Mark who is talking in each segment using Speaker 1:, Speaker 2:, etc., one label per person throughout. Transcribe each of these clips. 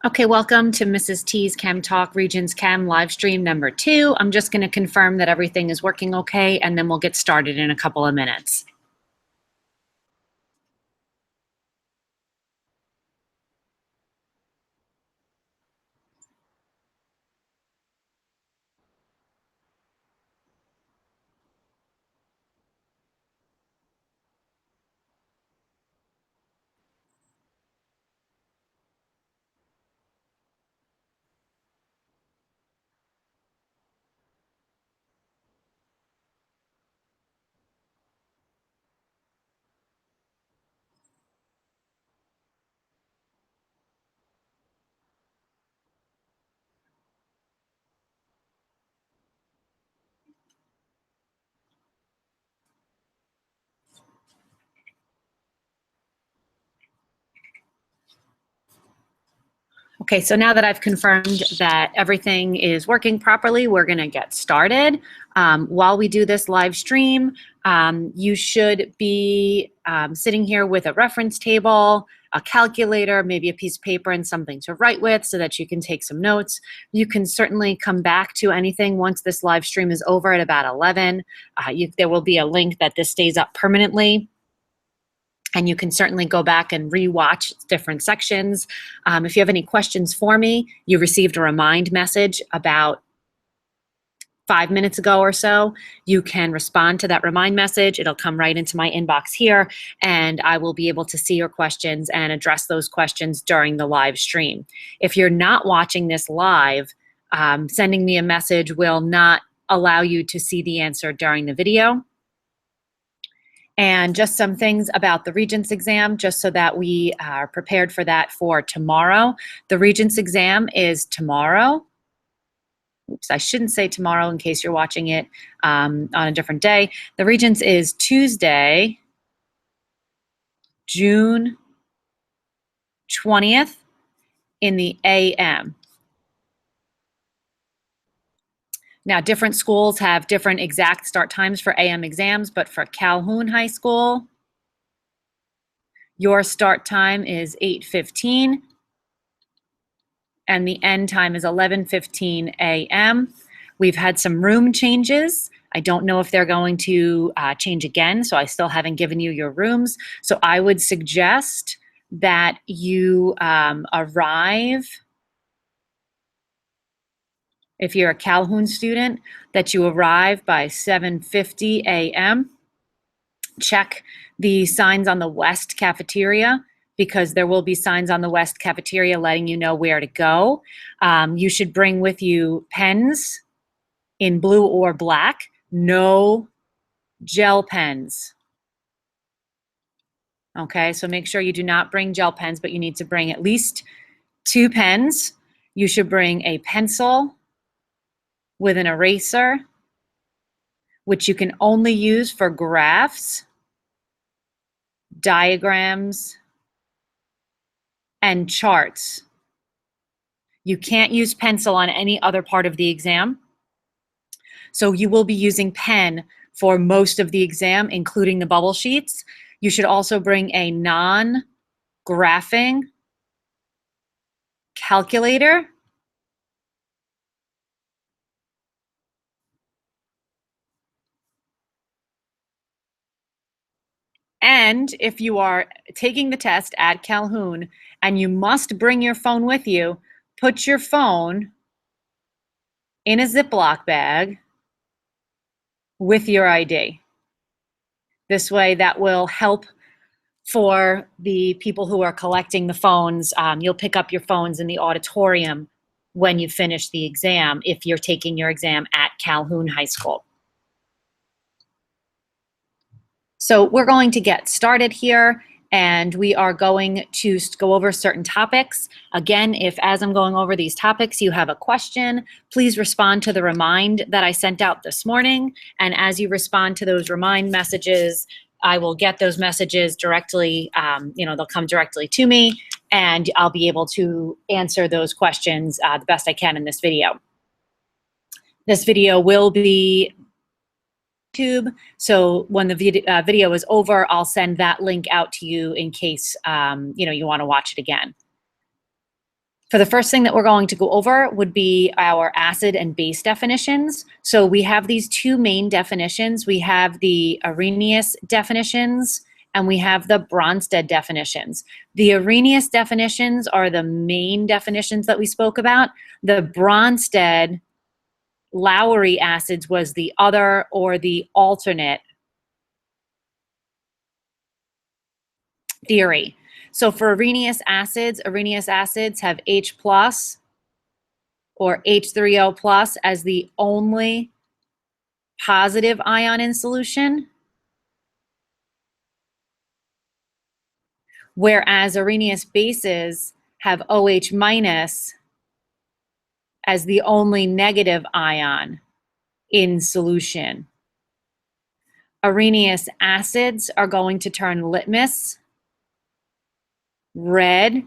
Speaker 1: Okay, welcome to Mrs. T's Chem Talk Regents Chem live stream number 2. I'm just going to confirm that everything is working okay, and then we'll get started in a couple of minutes. Okay, so now that I've confirmed that everything is working properly, we're going to get started. While we do this live stream, you should be sitting here with a reference table, a calculator, maybe a piece of paper and something to write with so that you can take some notes. You can certainly come back to anything once this live stream is over at about 11. There will be a link that this stays up permanently. And you can certainly go back and re-watch different sections. If you have any questions for me, you received a remind message about 5 minutes ago or so. You can respond to that remind message. It'll come right into my inbox here, and I will be able to see your questions and address those questions during the live stream. If you're not watching this live, sending me a message will not allow you to see the answer during the video. And just some things about the Regents exam, just so that we are prepared for that for tomorrow. The Regents exam is tomorrow. Oops, I shouldn't say tomorrow in case you're watching it on a different day. The Regents is Tuesday, June 20th in the AM. Now, different schools have different exact start times for AM exams, but for Calhoun High School, your start time is 8:15, and the end time is 11:15 a.m. We've had some room changes. I don't know if they're going to change again, so I still haven't given you your rooms. So I would suggest that you arrive, if you're a Calhoun student, that you arrive by 7:50 a.m. Check the signs on the West cafeteria, because there will be signs on the West cafeteria letting you know where to go. You should bring with you pens in blue or black, no gel pens. Okay, so make sure you do not bring gel pens, but you need to bring at least 2 pens. You should bring a pencil with an eraser, which you can only use for graphs, diagrams, and charts. You can't use pencil on any other part of the exam. So you will be using pen for most of the exam, including the bubble sheets. You should also bring a non-graphing calculator. And if you are taking the test at Calhoun and you must bring your phone with you, put your phone in a Ziploc bag with your ID. This way, that will help for the people who are collecting the phones. You'll pick up your phones in the auditorium when you finish the exam, if you're taking your exam at Calhoun High School. So we're going to get started here, and we are going to go over certain topics. Again, if as I'm going over these topics you have a question, please respond to the remind that I sent out this morning. And as you respond to those remind messages, I will get those messages directly, they'll come directly to me, and I'll be able to answer those questions the best I can in this video. This video will be YouTube, so when the video is over, I'll send that link out to you in case you want to watch it again. For the first thing that we're going to go over would be our acid and base definitions. So we have these two main definitions. We have the Arrhenius definitions and we have the Bronsted definitions. The Arrhenius definitions are the main definitions that we spoke about. The Bronsted Lowry acids was the other or the alternate theory. So for Arrhenius acids have H plus or H3O plus as the only positive ion in solution, whereas Arrhenius bases have OH minus as the only negative ion in solution. Arrhenius acids are going to turn litmus red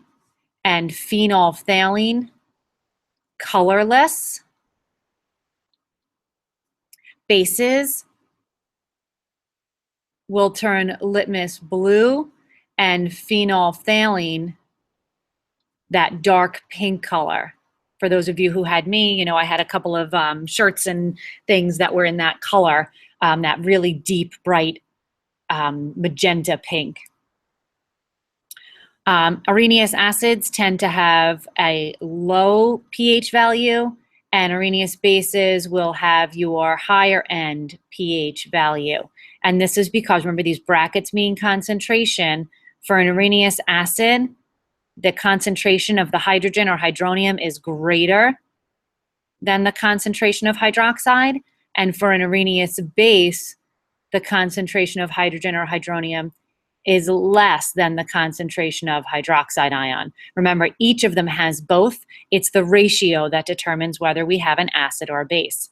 Speaker 1: and phenolphthalein colorless. Bases will turn litmus blue and phenolphthalein that dark pink color. For those of you who had me, you know, I had a couple of shirts and things that were in that color, that really deep, bright magenta pink. Arrhenius acids tend to have a low pH value, and Arrhenius bases will have your higher end pH value. And this is because, remember, these brackets mean concentration. For an Arrhenius acid, the concentration of the hydrogen or hydronium is greater than the concentration of hydroxide. And for an Arrhenius base, the concentration of hydrogen or hydronium is less than the concentration of hydroxide ion. Remember, each of them has both. It's the ratio that determines whether we have an acid or a base.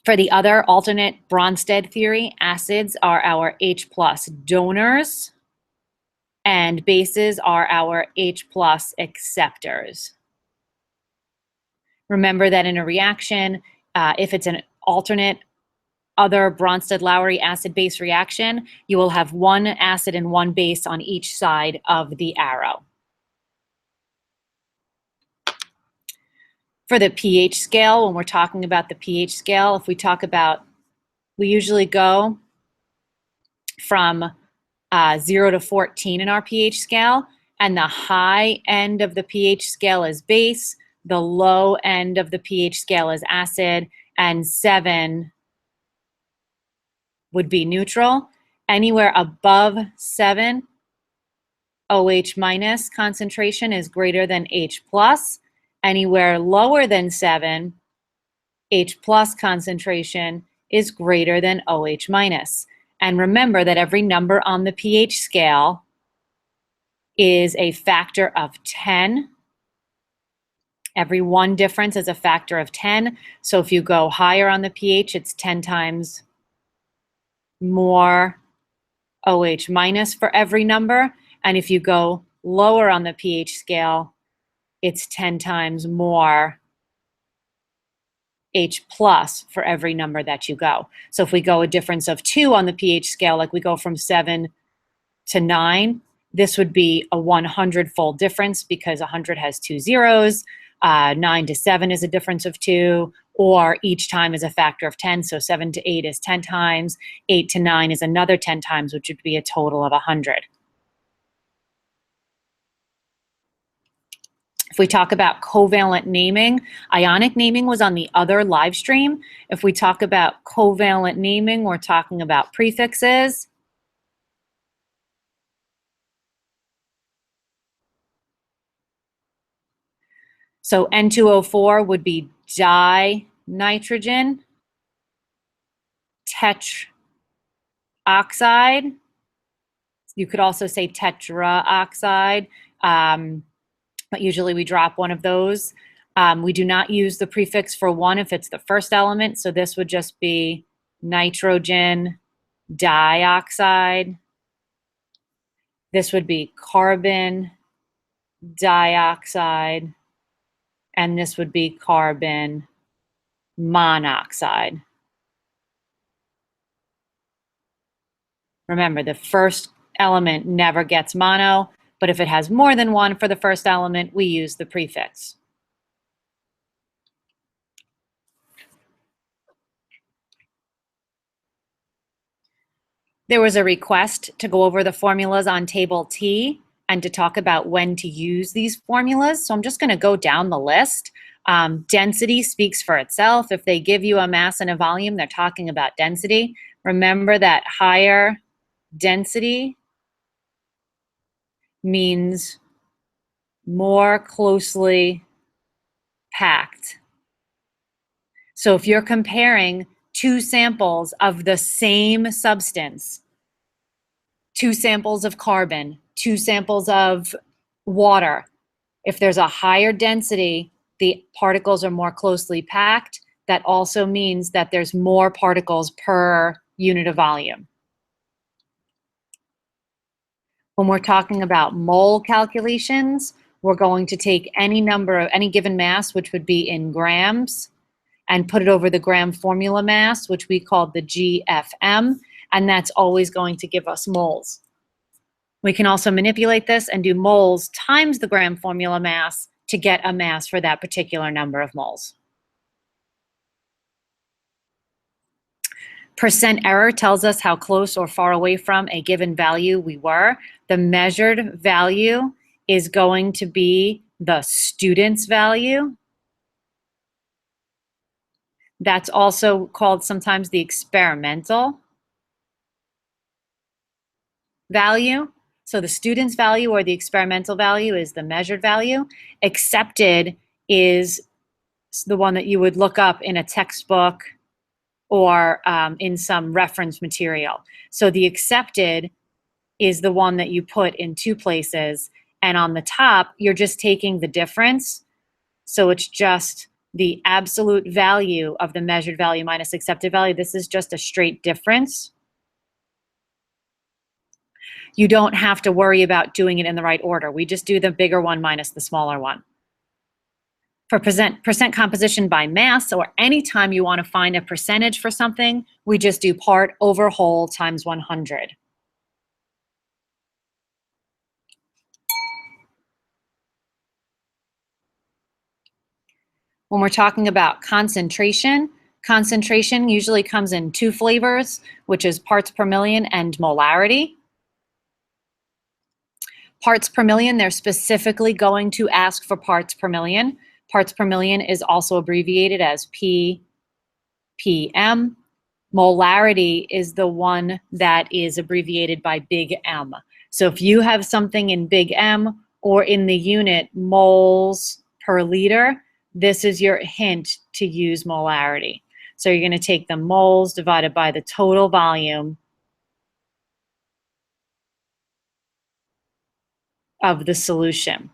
Speaker 1: For the other alternate Bronsted theory, acids are our H plus donors and bases are our H plus acceptors. Remember that in a reaction, if it's an alternate other Bronsted-Lowry acid-base reaction, you will have one acid and one base on each side of the arrow. For the pH scale, when we're talking about the pH scale, if we talk about, we usually go from 0 to 14 in our pH scale, and the high end of the pH scale is base, the low end of the pH scale is acid, and 7 would be neutral. Anywhere above 7, OH minus concentration is greater than H plus. Anywhere lower than 7, H plus concentration is greater than OH minus. And remember that every number on the pH scale is a factor of 10. Every one difference is a factor of 10. So if you go higher on the pH, it's 10 times more OH minus for every number. And if you go lower on the pH scale, it's 10 times more H plus for every number that you go. So if we go a difference of 2 on the pH scale, like we go from 7 to 9, this would be a 100-fold difference because 100 has 2 zeros. 9 to 7 is a difference of 2, or each time is a factor of 10. So 7 to 8 is 10 times. 8 to 9 is another 10 times, which would be a total of 100. If we talk about covalent naming, ionic naming was on the other live stream. If we talk about covalent naming, we're talking about prefixes. So N2O4 would be dinitrogen, tetroxide. You could also say tetraoxide, but usually we drop one of those. We do not use the prefix for 1 if it's the first element, so this would just be nitrogen dioxide. This would be carbon dioxide, and this would be carbon monoxide. Remember, the first element never gets mono, But if it has more than one for the first element, we use the prefix. There was a request to go over the formulas on table T and to talk about when to use these formulas. So I'm just going to go down the list. Density speaks for itself. If they give you a mass and a volume, they're talking about density. Remember that higher density means more closely packed. So if you're comparing two samples of the same substance, two samples of carbon, two samples of water, if there's a higher density, the particles are more closely packed. That also means that there's more particles per unit of volume. When we're talking about mole calculations, we're going to take any number of any given mass, which would be in grams, and put it over the gram formula mass, which we call the GFM, and that's always going to give us moles. We can also manipulate this and do moles times the gram formula mass to get a mass for that particular number of moles. Percent error tells us how close or far away from a given value we were. The measured value is going to be the student's value. That's also called sometimes the experimental value. So the student's value or the experimental value is the measured value. Accepted is the one that you would look up in a textbook or in some reference material. So the accepted is the one that you put in two places, and on the top, you're just taking the difference. So it's just the absolute value of the measured value minus accepted value. This is just a straight difference. You don't have to worry about doing it in the right order. We just do the bigger one minus the smaller one. For percent composition by mass, or anytime you want to find a percentage for something, we just do part over whole times 100. When we're talking about concentration, concentration usually comes in two flavors, which is parts per million and molarity. Parts per million, they're specifically going to ask for parts per million. Parts per million is also abbreviated as ppm. Molarity is the one that is abbreviated by big M. So if you have something in big M or in the unit moles per liter, this is your hint to use molarity. So you're going to take the moles divided by the total volume of the solution.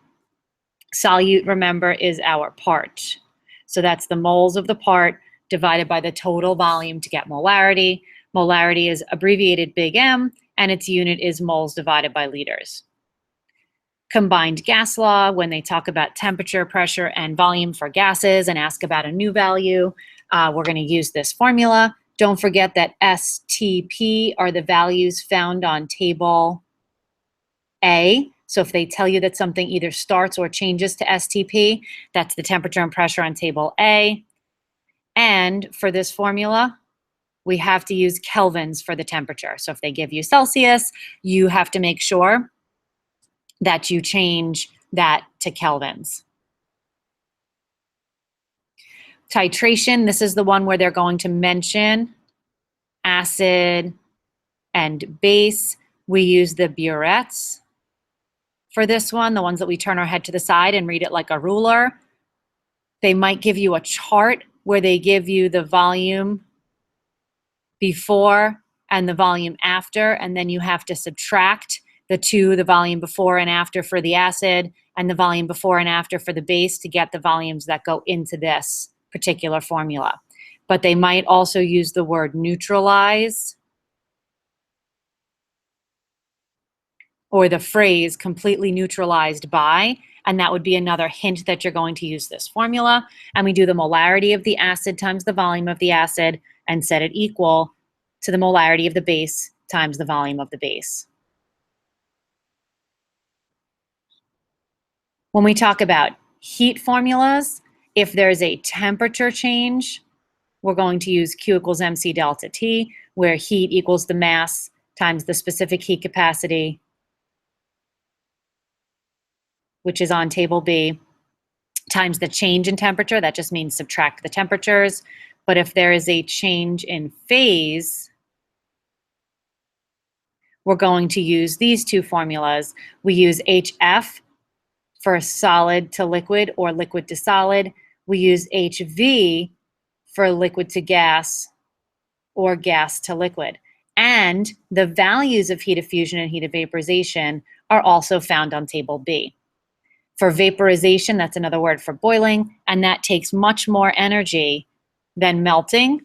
Speaker 1: Solute, remember, is our part. So that's the moles of the part divided by the total volume to get molarity. Molarity is abbreviated big M, and its unit is moles divided by liters. Combined gas law, when they talk about temperature, pressure, and volume for gases and ask about a new value, we're going to use this formula. Don't forget that STP are the values found on table A. So if they tell you that something either starts or changes to STP, that's the temperature and pressure on table A. And for this formula, we have to use kelvins for the temperature. So if they give you Celsius, you have to make sure that you change that to kelvins. Titration, this is the one where they're going to mention acid and base. We use the burettes for this one, the ones that we turn our head to the side and read it like a ruler. They might give you a chart where they give you the volume before and the volume after, and then you have to subtract the volume before and after for the acid and the volume before and after for the base to get the volumes that go into this particular formula. But they might also use the word neutralize or the phrase completely neutralized by, and that would be another hint that you're going to use this formula. And we do the molarity of the acid times the volume of the acid and set it equal to the molarity of the base times the volume of the base. When we talk about heat formulas, if there's a temperature change, we're going to use Q equals mc delta T, where heat equals the mass times the specific heat capacity, which is on table B, times the change in temperature. That just means subtract the temperatures. But if there is a change in phase, we're going to use these two formulas. We use HF for solid to liquid or liquid to solid. We use HV for liquid to gas or gas to liquid. And the values of heat of fusion and heat of vaporization are also found on table B. For vaporization, that's another word for boiling, and that takes much more energy than melting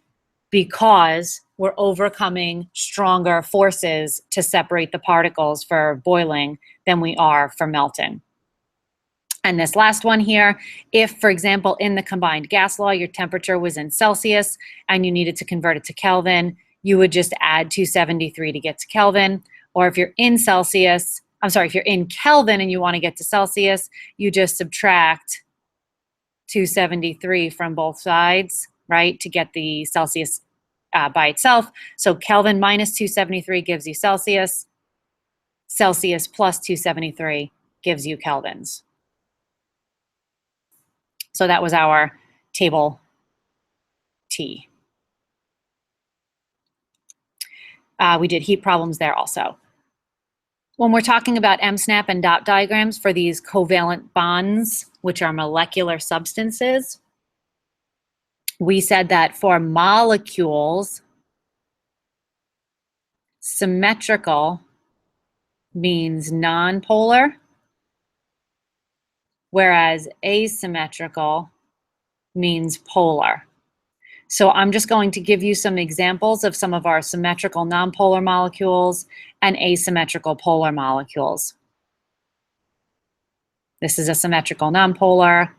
Speaker 1: because we're overcoming stronger forces to separate the particles for boiling than we are for melting. And this last one here, if, for example, in the combined gas law, your temperature was in Celsius and you needed to convert it to Kelvin, you would just add 273 to get to Kelvin. Or if you're in Celsius, if you're in Kelvin and you want to get to Celsius, you just subtract 273 from both sides, right, to get the Celsius by itself. So Kelvin minus 273 gives you Celsius. Celsius plus 273 gives you kelvins. So that was our table T. We did heat problems there also. When we're talking about MSNAP and dot diagrams for these covalent bonds, which are molecular substances, we said that for molecules, symmetrical means nonpolar, whereas asymmetrical means polar. So I'm just going to give you some examples of some of our symmetrical nonpolar molecules and asymmetrical polar molecules. This is a symmetrical nonpolar.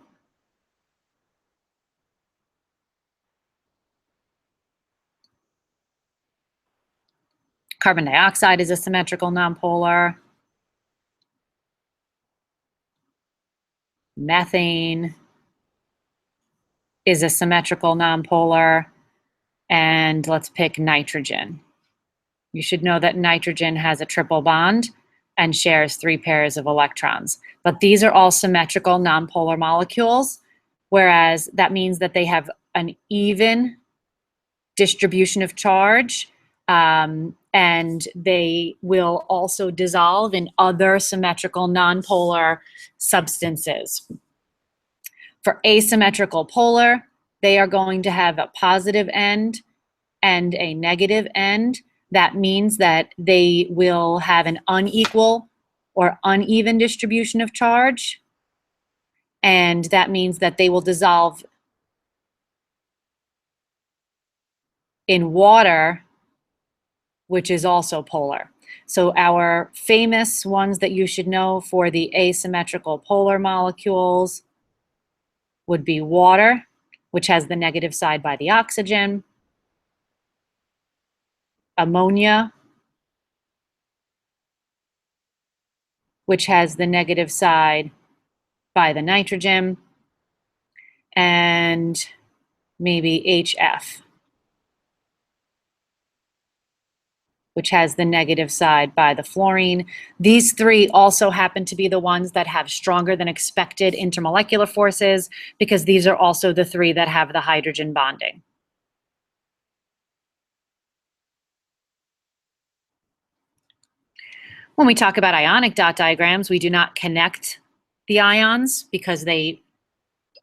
Speaker 1: Carbon dioxide is a symmetrical nonpolar. Methane is a symmetrical nonpolar. And let's pick nitrogen. You should know that nitrogen has a triple bond and shares 3 pairs of electrons. But these are all symmetrical nonpolar molecules, whereas that means that they have an even distribution of charge, and they will also dissolve in other symmetrical nonpolar substances. For asymmetrical polar, they are going to have a positive end and a negative end. That means that they will have an unequal or uneven distribution of charge, and that means that they will dissolve in water, which is also polar. So our famous ones that you should know for the asymmetrical polar molecules would be water, which has the negative side by the oxygen, ammonia, which has the negative side by the nitrogen, and maybe HF, which has the negative side by the fluorine. These 3 also happen to be the ones that have stronger than expected intermolecular forces, because these are also the 3 that have the hydrogen bonding. When we talk about ionic dot diagrams, we do not connect the ions because they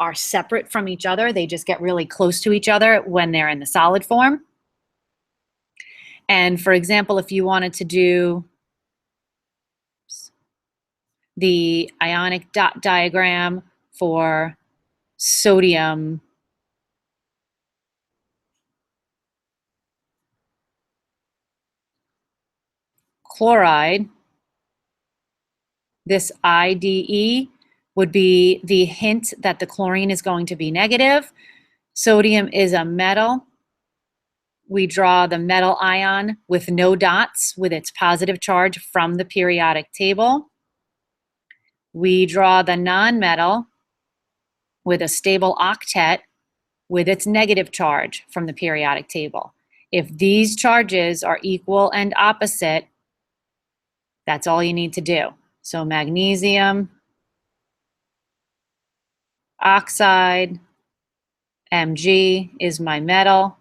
Speaker 1: are separate from each other. They just get really close to each other when they're in the solid form. And for example, if you wanted to do the ionic dot diagram for sodium chloride, this IDE would be the hint that the chlorine is going to be negative. Sodium is a metal. We draw the metal ion with no dots with its positive charge from the periodic table. we draw the nonmetal with a stable octet with its negative charge from the periodic table. If these charges are equal and opposite, that's all you need to do. So magnesium oxide, Mg, is my metal.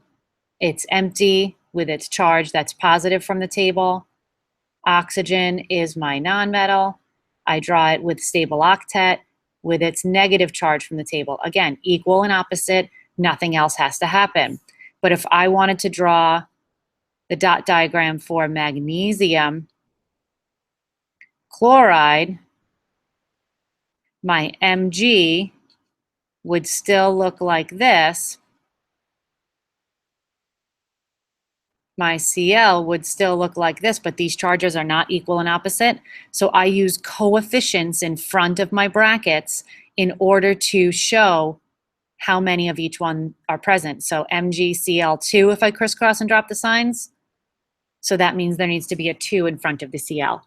Speaker 1: It's empty with its charge that's positive from the table. Oxygen is my nonmetal. I draw it with stable octet with its negative charge from the table. Again, equal and opposite, nothing else has to happen. But if I wanted to draw the dot diagram for magnesium chloride, my Mg would still look like this. My Cl would still look like this, but these charges are not equal and opposite. So I use coefficients in front of my brackets in order to show how many of each one are present. So MgCl2, if I crisscross and drop the signs, so that means there needs to be a 2 in front of the Cl.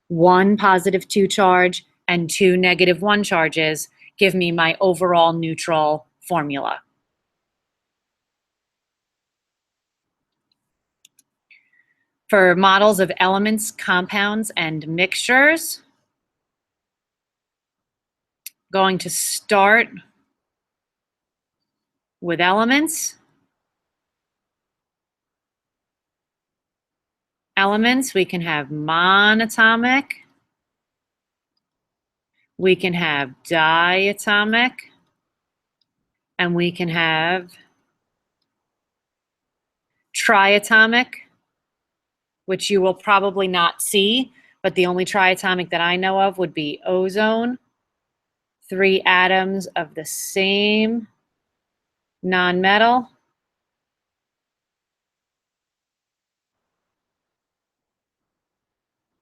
Speaker 1: 1 positive 2 charge and 2 negative 1 charges give me my overall neutral formula. For models of elements, compounds, and mixtures, going to start with elements. Elements, we can have monatomic, we can have diatomic, and we can have triatomic, which you will probably not see, but the only triatomic that I know of would be ozone, 3 atoms of the same nonmetal.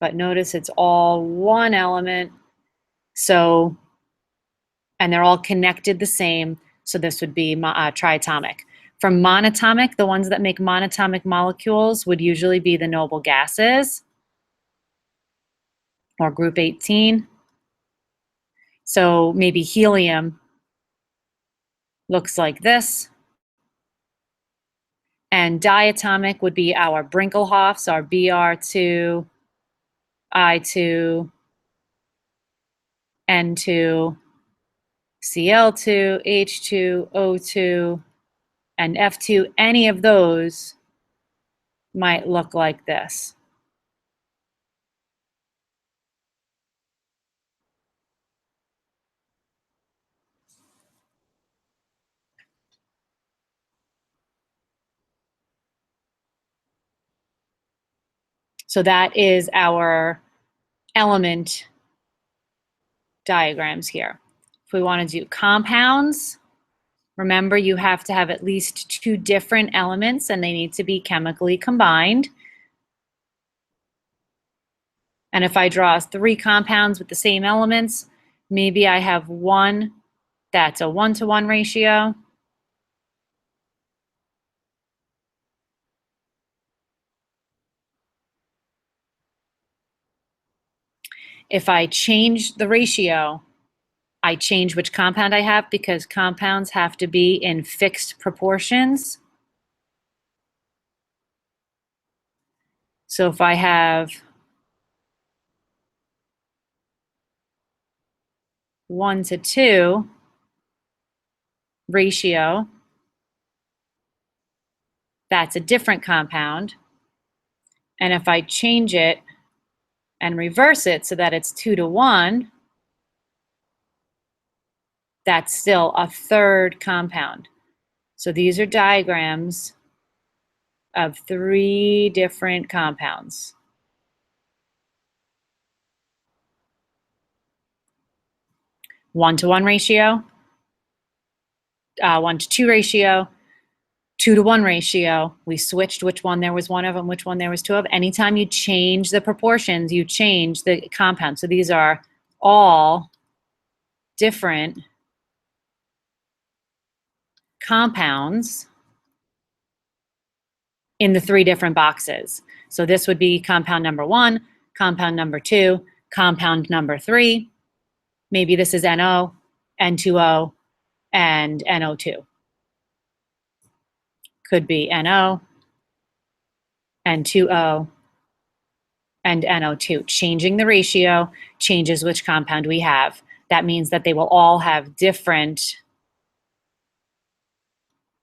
Speaker 1: But notice it's all one element, so, and they're all connected the same, so this would be triatomic. For monatomic, the ones that make monatomic molecules would usually be the noble gases, or group 18. So maybe helium looks like this. And diatomic would be our Brinkelhoffs, our Br2, I2, N2, Cl2, H2, O2, and F2. Any of those might look like this. So that is our element diagrams here. If we want to do compounds, remember you have to have at least 2 different elements and they need to be chemically combined. And if I draw 3 compounds with the same elements, maybe I have one that's a 1-to-1 ratio. If I change the ratio, I change which compound I have because compounds have to be in fixed proportions. So if I have 1-to-2 ratio, that's a different compound. And if I change it and reverse it so that it's 2-to-1, that's still a third compound. So these are diagrams of 3 different compounds. One-to-one ratio, 1-to-2 ratio, 2-to-1 ratio. We switched which one there was 1 of and which one there was 2 of. Anytime you change the proportions, you change the compound. So these are all different compounds in the 3 different boxes. So this would be compound number 1, compound number 2, compound number 3. Maybe this is NO, N2O, and NO2. Could be NO, N2O, and NO2. Changing the ratio changes which compound we have. That means that they will all have different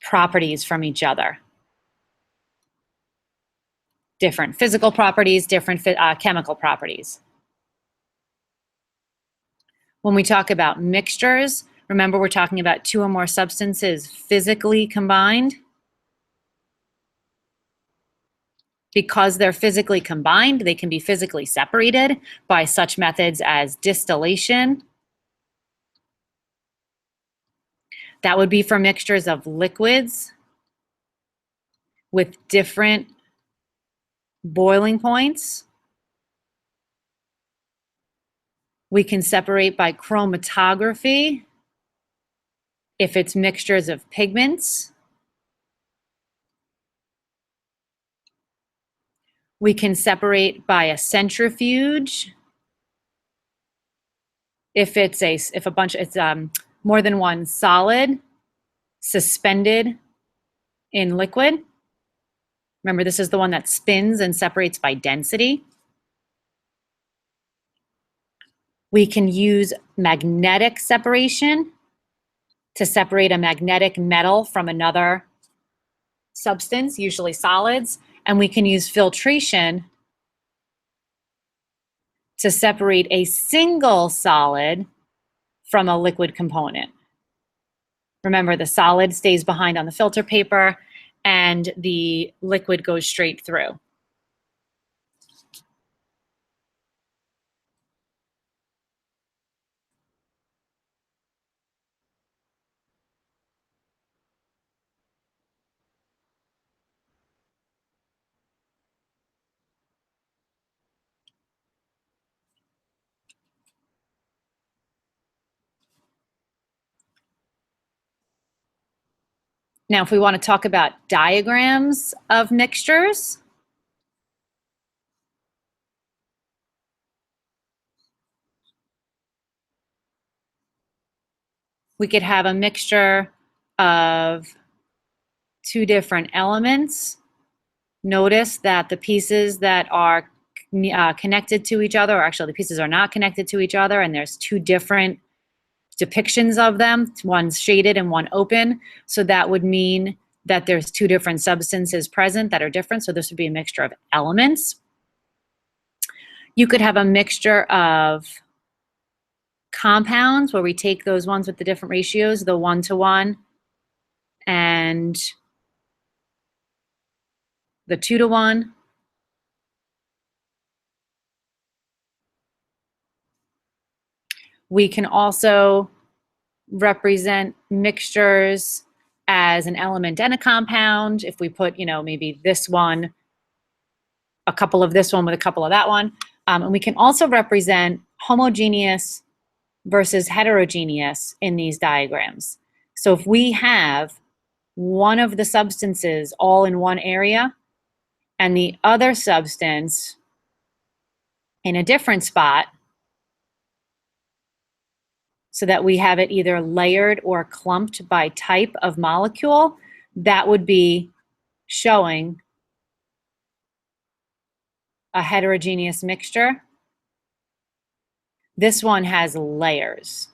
Speaker 1: properties from each other. Different physical properties, different chemical properties. When we talk about mixtures, remember we're talking about two or more substances physically combined. Because they're physically combined, they can be physically separated by such methods as distillation. That would be for mixtures of liquids with different boiling points. We can separate by chromatography if it's mixtures of pigments. We can separate by a centrifuge if it's more than one solid suspended in liquid. Remember, this is the one that spins and separates by density. We can use magnetic separation to separate a magnetic metal from another substance, usually solids. And we can use filtration to separate a single solid from a liquid component. Remember, the solid stays behind on the filter paper and the liquid goes straight through. Now, if we want to talk about diagrams of mixtures, we could have a mixture of two different elements. Notice that the pieces that are connected to each other, or actually the pieces are not connected to each other, and there's two different depictions of them, one's shaded and one open. So that would mean that there's two different substances present that are different. So this would be a mixture of elements. You could have a mixture of compounds where we take those ones with the different ratios, the 1-to-1 and the 2-to-1. We can also represent mixtures as an element and a compound. If we put, maybe this one, a couple of this one with a couple of that one. And we can also represent homogeneous versus heterogeneous in these diagrams. So if we have one of the substances all in one area and the other substance in a different spot, so that we have it either layered or clumped by type of molecule, that would be showing a heterogeneous mixture. This one has layers.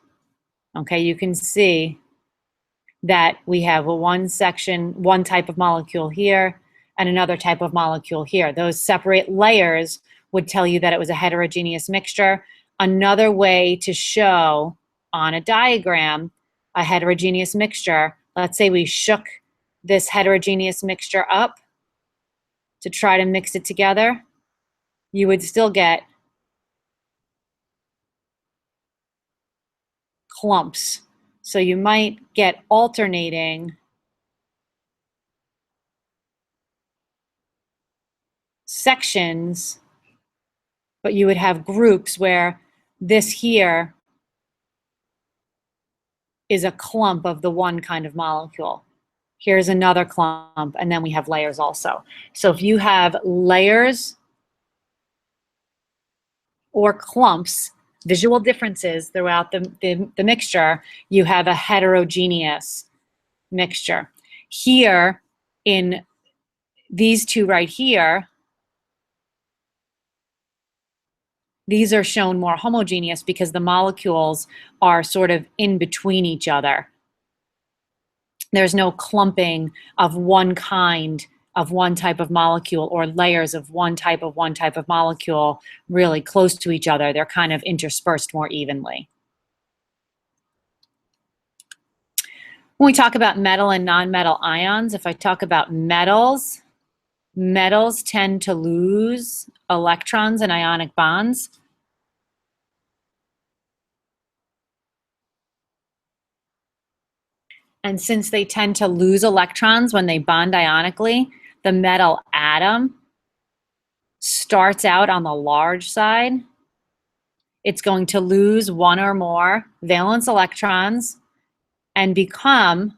Speaker 1: Okay, you can see that we have one type of molecule here and another type of molecule here. Those separate layers would tell you that it was a heterogeneous mixture. Another way to show on a diagram a heterogeneous mixture, let's say we shook this heterogeneous mixture up to try to mix it together, you would still get clumps. So you might get alternating sections, but you would have groups where this here is a clump of the one kind of molecule. Here's another clump, and then we have layers also. So if you have layers or clumps visual differences throughout the mixture, you have a heterogeneous mixture. Here, in these two right here, these are shown more homogeneous because the molecules are sort of in between each other. There's no clumping of one kind of one type of molecule or layers of one type of molecule really close to each other. They're kind of interspersed more evenly. When we talk about metal and nonmetal ions, if I talk about metals, metals tend to lose electrons in ionic bonds. And since they tend to lose electrons when they bond ionically, the metal atom starts out on the large side. It's going to lose one or more valence electrons and become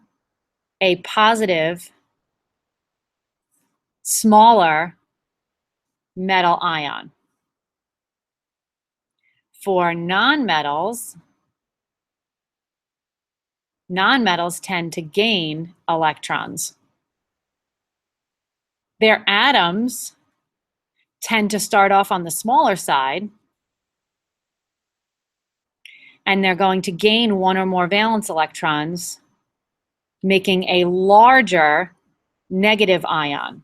Speaker 1: a positive, smaller metal ion. For nonmetals, nonmetals tend to gain electrons. Their atoms tend to start off on the smaller side, and they're going to gain one or more valence electrons, making a larger negative ion.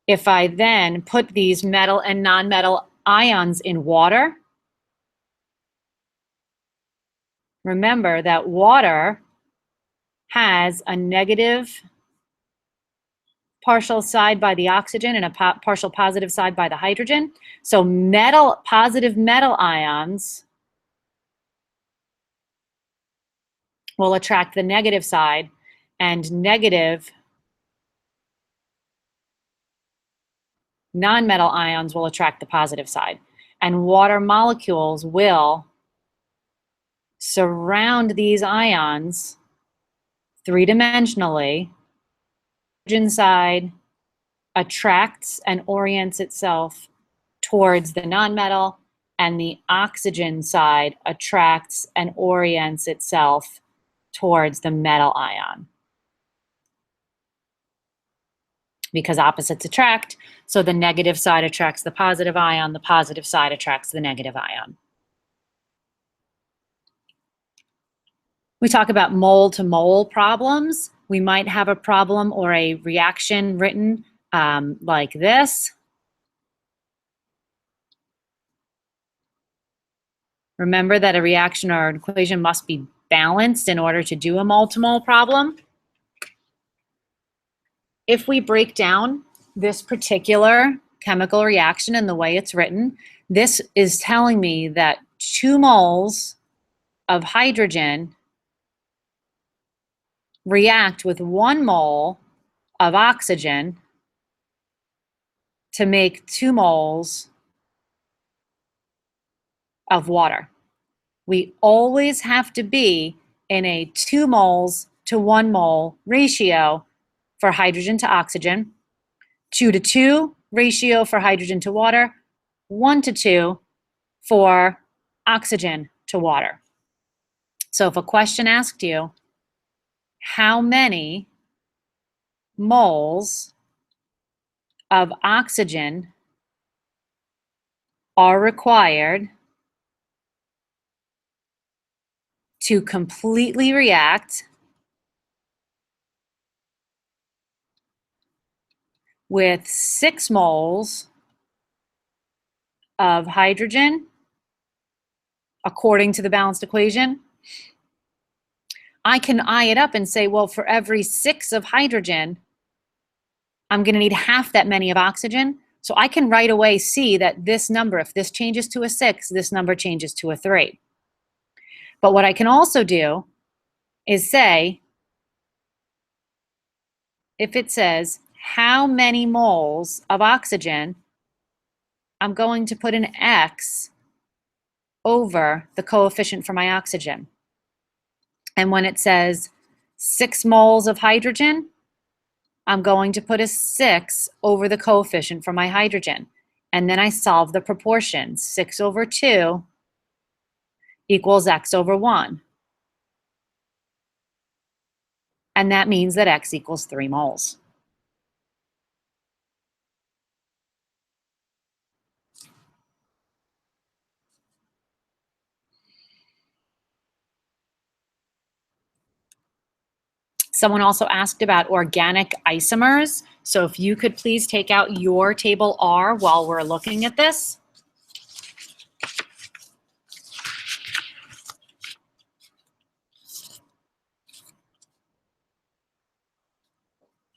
Speaker 1: If I then put these metal and nonmetal ions in water, remember that water has a negative partial side by the oxygen and a partial positive side by the hydrogen. So positive metal ions will attract the negative side, and negative nonmetal ions will attract the positive side. And water molecules will surround these ions three-dimensionally. The hydrogen side attracts and orients itself towards the nonmetal, and the oxygen side attracts and orients itself towards the metal ion. Because opposites attract, so the negative side attracts the positive ion, the positive side attracts the negative ion. We talk about mole-to-mole problems. We might have a problem or a reaction written like this. Remember that a reaction or an equation must be balanced in order to do a mole-to-mole problem. If we break down this particular chemical reaction and the way it's written, this is telling me that 2 moles of hydrogen react with 1 mole of oxygen to make 2 moles of water. We always have to be in a 2 moles to 1 mole ratio for hydrogen to oxygen, 2 to 2 ratio for hydrogen to water, 1 to 2 for oxygen to water. So if a question asked you, how many moles of oxygen are required to completely react with 6 moles of hydrogen, according to the balanced equation, I can eye it up and say, well, for every 6 of hydrogen, I'm going to need half that many of oxygen. So I can right away see that this number, if this changes to a 6, this number changes to a 3. But what I can also do is say, if it says how many moles of oxygen, I'm going to put an X over the coefficient for my oxygen. And when it says 6 moles of hydrogen, I'm going to put a 6 over the coefficient for my hydrogen. And then I solve the proportion. 6 over 2 equals x over 1. And that means that x equals 3 moles. Someone also asked about organic isomers. So if you could please take out your table R while we're looking at this.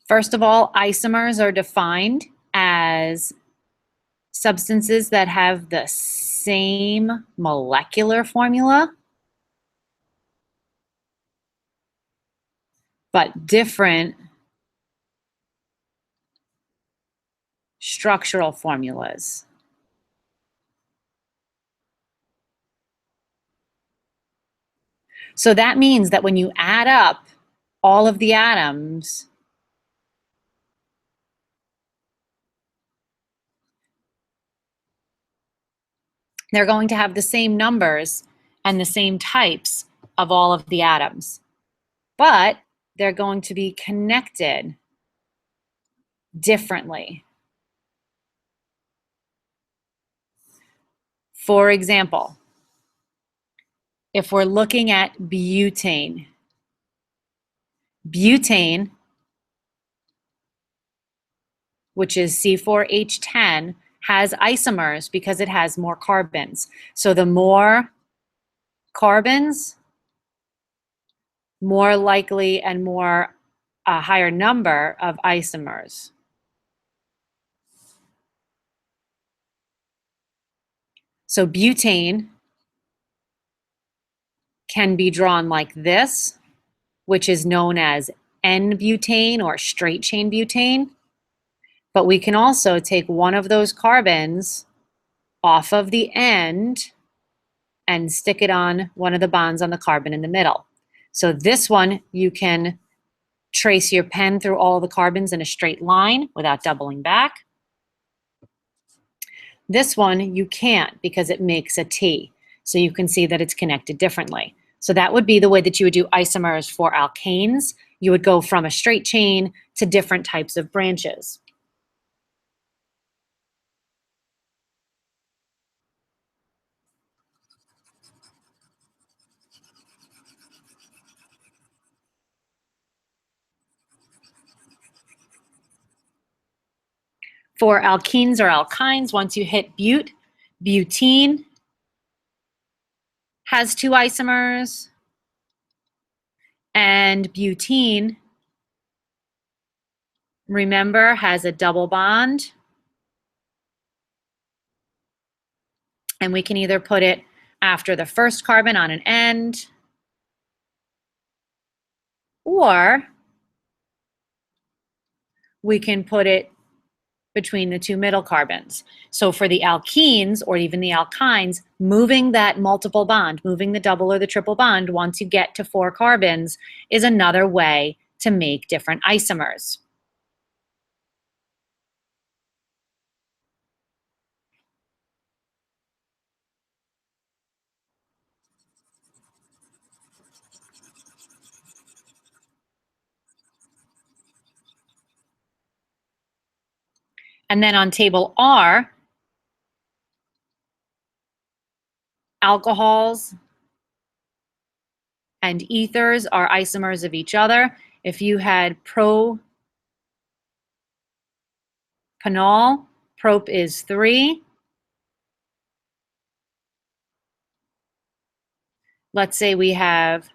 Speaker 1: First of all, isomers are defined as substances that have the same molecular formula, but different structural formulas. So that means that when you add up all of the atoms, they're going to have the same numbers and the same types of all of the atoms, but they're going to be connected differently. For example, if we're looking at butane, butane, which is C4H10, has isomers because it has more carbons. So the more carbons, more likely and more a higher number of isomers. So butane can be drawn like this, which is known as N-butane or straight chain butane. But we can also take one of those carbons off of the end and stick it on one of the bonds on the carbon in the middle. So this one, you can trace your pen through all the carbons in a straight line without doubling back. This one, you can't because it makes a T. So you can see that it's connected differently. So that would be the way that you would do isomers for alkanes. You would go from a straight chain to different types of branches. For alkenes or alkynes, once you hit butene has 2 isomers, and butene, remember, has a double bond. And we can either put it after the first carbon on an end, or we can put it between the 2 middle carbons. So for the alkenes or even the alkynes, moving that multiple bond, moving the double or the triple bond once you get to 4 carbons is another way to make different isomers. And then on table R, alcohols and ethers are isomers of each other. If you had propanol, prop is 3. Let's say we have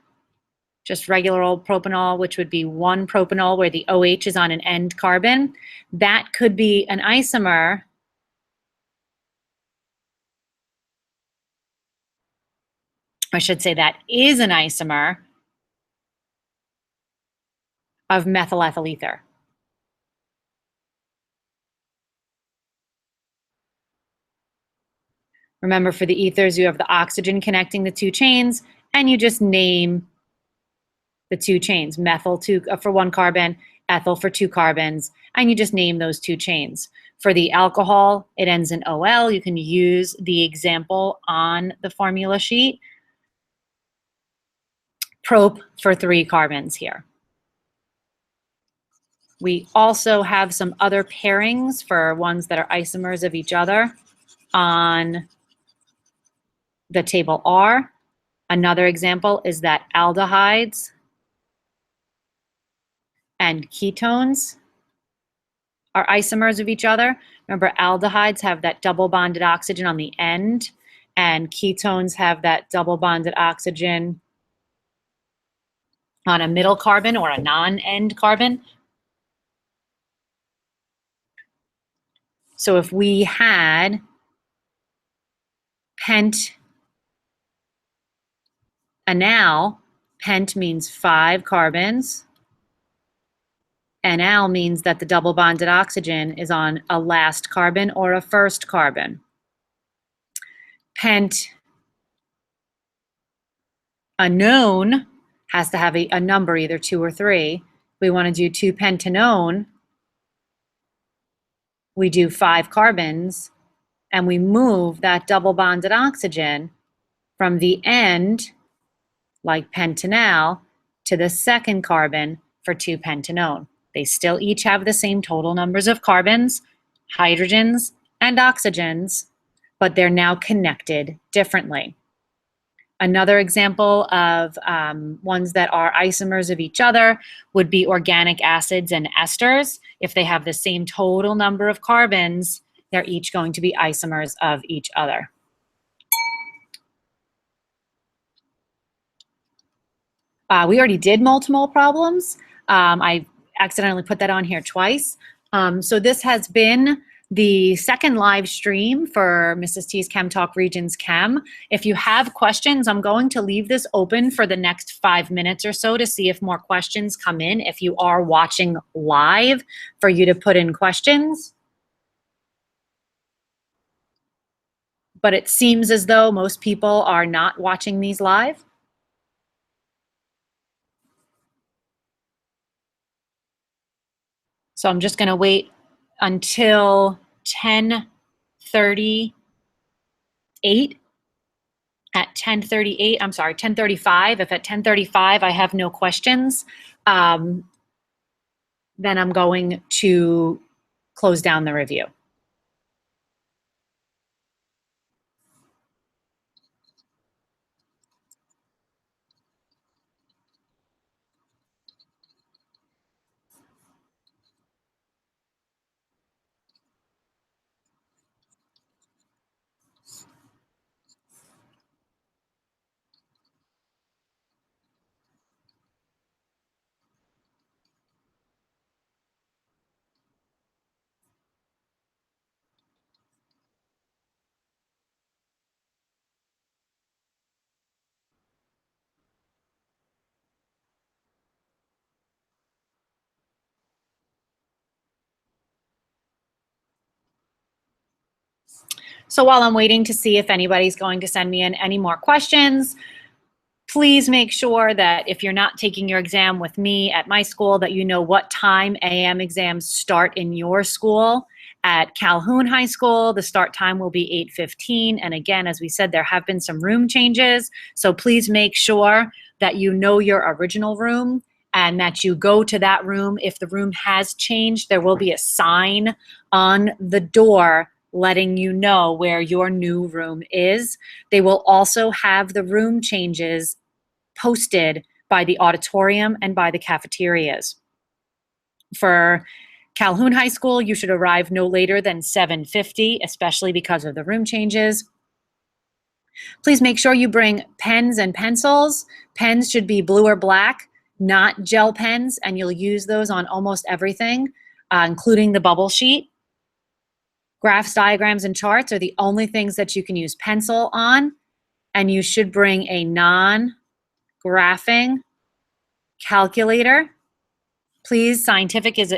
Speaker 1: just regular old propanol, which would be 1 propanol where the OH is on an end carbon. That could be an isomer I should say that is an isomer of methyl ethyl ether. Remember, for the ethers, you have the oxygen connecting the 2 chains, and you just name the two chains, methyl for 1 carbon, ethyl for 2 carbons, and you just name those 2 chains. For the alcohol, it ends in OL. You can use the example on the formula sheet. Prop for 3 carbons here. We also have some other pairings for ones that are isomers of each other on the table R. Another example is that aldehydes and ketones are isomers of each other. Remember, aldehydes have that double bonded oxygen on the end, and ketones have that double bonded oxygen on a middle carbon or a non-end carbon. So if we had pent anal, pent means 5 carbons. Anal means that the double bonded oxygen is on a last carbon or a first carbon. Pent anone has to have a number, either 2 or 3. We want to do 2-pentanone. We do 5 carbons, and we move that double bonded oxygen from the end, like pentanal, to the second carbon for 2-pentanone. They still each have the same total numbers of carbons, hydrogens, and oxygens, but they're now connected differently. Another example of ones that are isomers of each other would be organic acids and esters. If they have the same total number of carbons, they're each going to be isomers of each other. We already did multimole problems. I accidentally put that on here twice. So this has been the second live stream for Mrs. T's Chem Talk Regents Chem. If you have questions, I'm going to leave this open for the next 5 minutes or so to see if more questions come in. If you are watching live, for you to put in questions. But it seems as though most people are not watching these live. So I'm just going to wait until 10:38. At 10:38, I'm sorry, 10:35. If at 10:35 I have no questions, then I'm going to close down the review. So while I'm waiting to see if anybody's going to send me in any more questions, please make sure that if you're not taking your exam with me at my school, that you know what time AM exams start in your school. At Calhoun High School, the start time will be 8:15. And again, as we said, there have been some room changes. So please make sure that you know your original room and that you go to that room. If the room has changed, there will be a sign on the door letting you know where your new room is. They will also have the room changes posted by the auditorium and by the cafeterias. For Calhoun High School, you should arrive no later than 7:50, especially because of the room changes. Please make sure you bring pens and pencils. Pens should be blue or black, not gel pens, and you'll use those on almost everything, including the bubble sheet. Graphs, diagrams, and charts are the only things that you can use pencil on, and you should bring a non-graphing calculator. Please, scientific is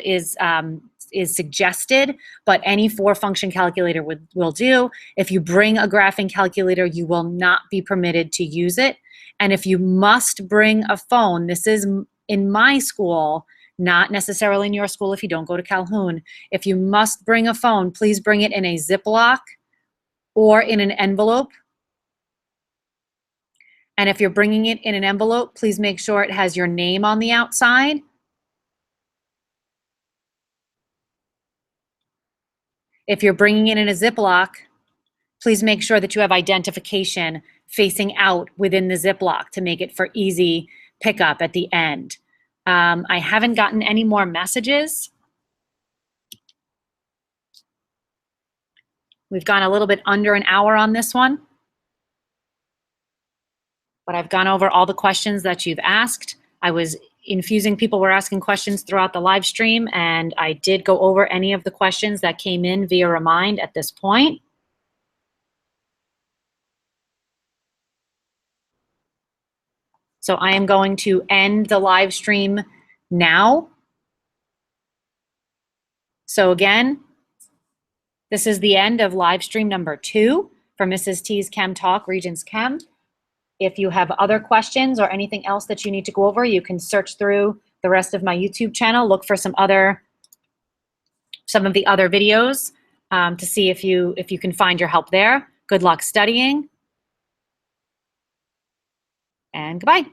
Speaker 1: suggested, but any 4-function calculator will do. If you bring a graphing calculator, you will not be permitted to use it. And if you must bring a phone, this is in my school, not necessarily in your school if you don't go to Calhoun. If you must bring a phone, please bring it in a Ziploc or in an envelope. And if you're bringing it in an envelope, please make sure it has your name on the outside. If you're bringing it in a Ziploc, please make sure that you have identification facing out within the Ziploc to make it for easy pickup at the end. I haven't gotten any more messages. We've gone a little bit under an hour on this one, but I've gone over all the questions that you've asked. I was infusing, people were asking questions throughout the live stream, and I did go over any of the questions that came in via Remind at this point. So I am going to end the live stream now. So again, this is the end of live stream number 2 for Mrs. T's Chem Talk, Regents Chem. If you have other questions or anything else that you need to go over, you can search through the rest of my YouTube channel, look for some of the other videos to see if you can find your help there. Good luck studying, and goodbye.